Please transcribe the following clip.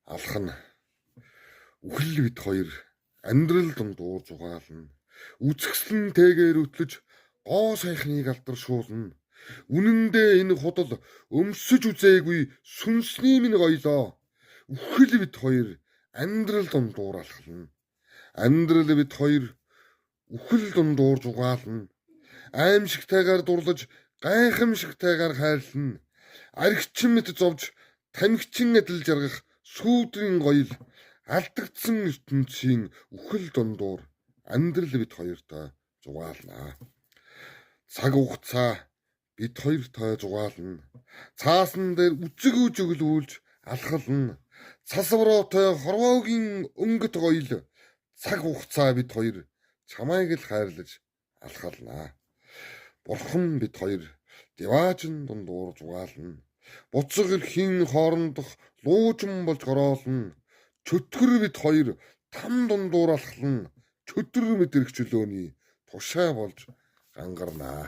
алхна. Үхэл бид хоёр амьдрал дундуур зугаална. Үзэсгэлэн тэгээр өтлөж гоо сайхныг алдаршуулна. Үнэндээ энэ худал өмсөж үзээгүй сүнсний минь гоёлоо. Үхэл бид хоёр амьдрал дундуур алхна. Амьдрал бид хоёр үхэл дундуур зугаална. Аимшигтайгаар дурлаж гайхамшигтайгаар хайрлана. Аригчин мэт зовж тамхичин адил жаргах сүүдрийн гоёл алдагдсан ертөнцийн үхэл дундуур амьдрал бид хоёртой зугаална. Цаг хугацаа бид хоёртой зугаална. Цаасан дээр үзэг үжиглүүлж алхална. Цасвароотой хорвоогийн өнгөт гоёл цаг хугацаа бид хоёр чамайг л хайрлаж алхална. Бурхан бид хоёр диваажин дундуур зугаална. Буцаг эрхийн хоорондох луужин болж гороолно. Чөтгөр бид хоёр там дундуур алхална. Чөтгөр мэдрэх чөлөөний тушаа болж гангарнаа.